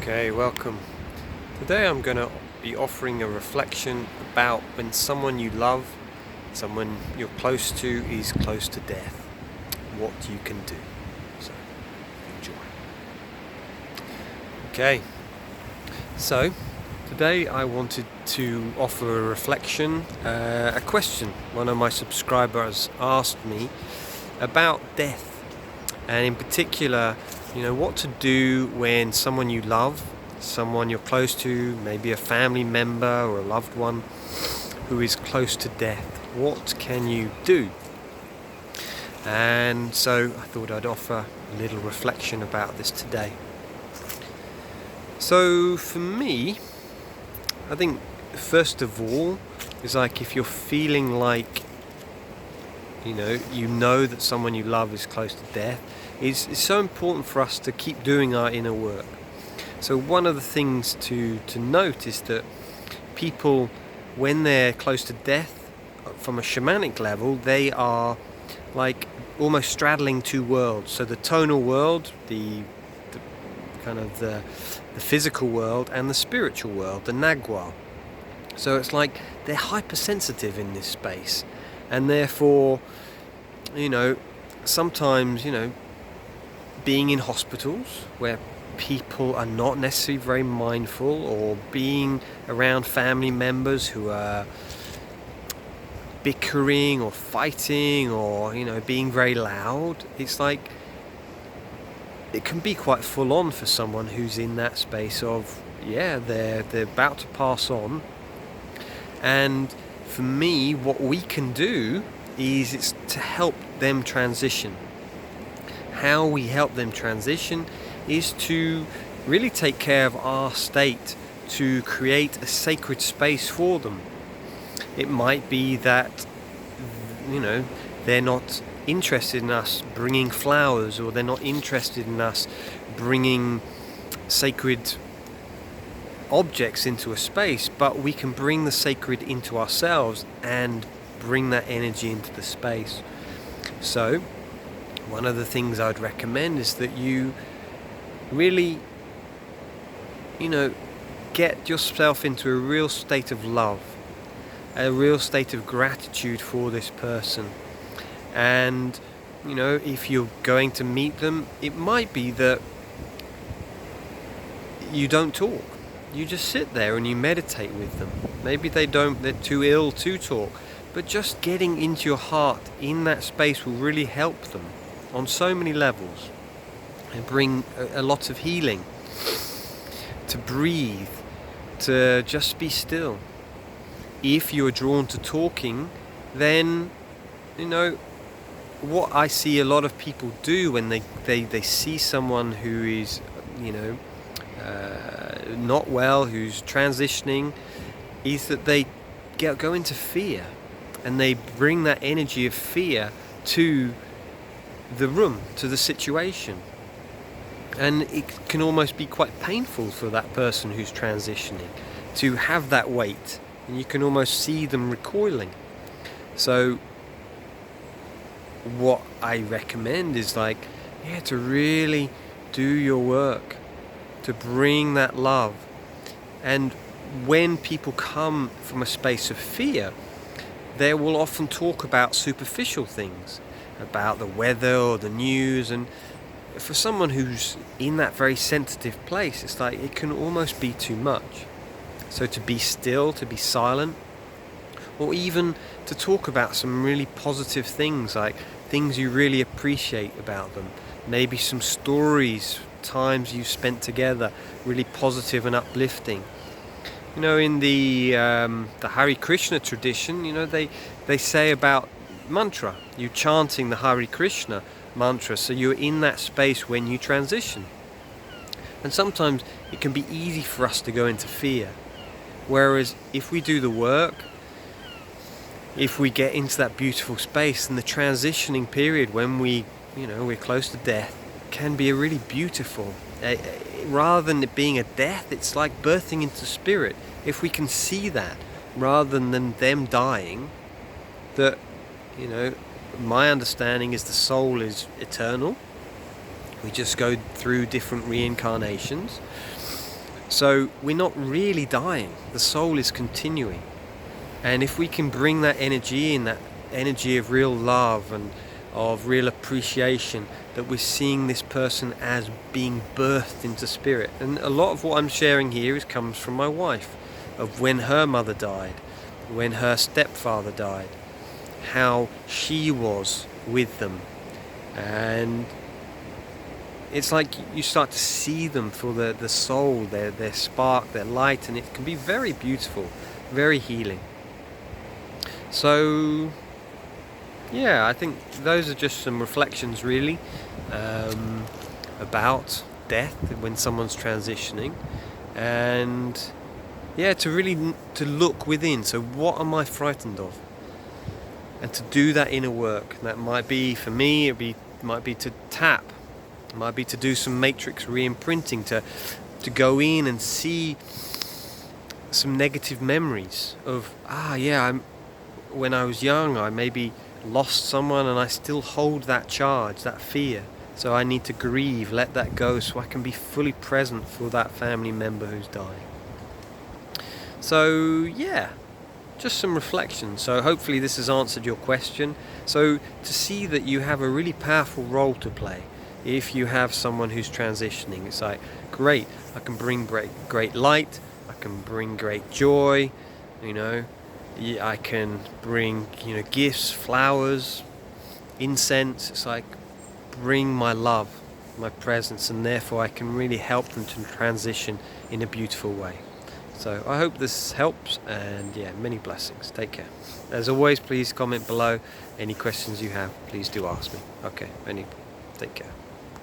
Okay, welcome. Today I'm going to be offering a reflection about when someone you love, someone you're close to, is close to death. What you can do. So, enjoy. Okay, so today I wanted to offer a reflection, a question one of my subscribers asked me about death, and in particular, what to do when someone you love, someone you're close to, maybe a family member or a loved one who is close to death. What can you do? And so I thought I'd offer a little reflection about this today. So for me, I think first of all is like if you're feeling like you know that someone you love is close to death, it's so important for us to keep doing our inner work. So one of the things to note is that people, when they're close to death, from a shamanic level, they are like almost straddling two worlds. So the tonal world, the kind of the physical world, and the spiritual world, the Nagwa. So it's like they're hypersensitive in this space, and therefore, sometimes, being in hospitals where people are not necessarily very mindful, or being around family members who are bickering or fighting, or being very loud, it's like it can be quite full on for someone who's in that space of they're about to pass on. And for me, what we can do is it's to help them transition. How we help them transition is to really take care of our state, to create a sacred space for them. It might be that they're not interested in us bringing flowers, or they're not interested in us bringing sacred objects into a space, but we can bring the sacred into ourselves and bring that energy into the space. So one of the things I'd recommend is that you really get yourself into a real state of love, a real state of gratitude for this person. And if you're going to meet them, it might be that you don't talk. You just sit there and you meditate with them. Maybe they're too ill to talk, but just getting into your heart in that space will really help them on so many levels and bring a lot of healing. To breathe, to just be still. If you're drawn to talking, then what I see a lot of people do when they see someone who is not well, who's transitioning, is that they go into fear, and they bring that energy of fear to the room, to the situation. And it can almost be quite painful for that person who's transitioning to have that weight, and you can almost see them recoiling. So what I recommend is to really do your work, to bring that love. And when people come from a space of fear, they will often talk about superficial things, about the weather or the news. And for someone who's in that very sensitive place, it's like it can almost be too much. So to be still, to be silent, or even to talk about some really positive things, like things you really appreciate about them. Maybe some stories, times you've spent together, really positive and uplifting. In the Hare Krishna tradition, they say about mantra, you chanting the Hare Krishna mantra, so you're in that space when you transition. And sometimes it can be easy for us to go into fear, whereas if we do the work, if we get into that beautiful space, then the transitioning period when we're close to death can be a really beautiful. Rather than it being a death, it's like birthing into spirit. If we can see that, rather than them dying, that my understanding is the soul is eternal. We just go through different reincarnations, So we're not really dying. The soul is continuing. And if we can bring that energy in, that energy of real love and of real appreciation, that we're seeing this person as being birthed into spirit. And a lot of what I'm sharing here comes from my wife, of when her mother died, when her stepfather died, how she was with them. And it's like you start to see them for the soul, their spark, their light, and it can be very beautiful, very healing. So yeah, I think those are just some reflections really about death when someone's transitioning, and yeah, to look within. So what am I frightened of? And to do that inner work. That might be, for me, might be to tap, it might be to do some matrix re-imprinting, to go in and see some negative memories of when I was young I maybe lost someone and I still hold that charge, that fear. So I need to grieve, let that go, so I can be fully present for that family member who's dying. So yeah, just some reflection. So hopefully this has answered your question. So to see that you have a really powerful role to play if you have someone who's transitioning. It's like, great, I can bring great light, I can bring great joy, I can bring gifts, flowers, incense. It's like, bring my love, my presence, and therefore I can really help them to transition in a beautiful way. So I hope this helps, and yeah, many blessings. Take care. As always, please comment below any questions you have. Please do ask me. Okay, take care.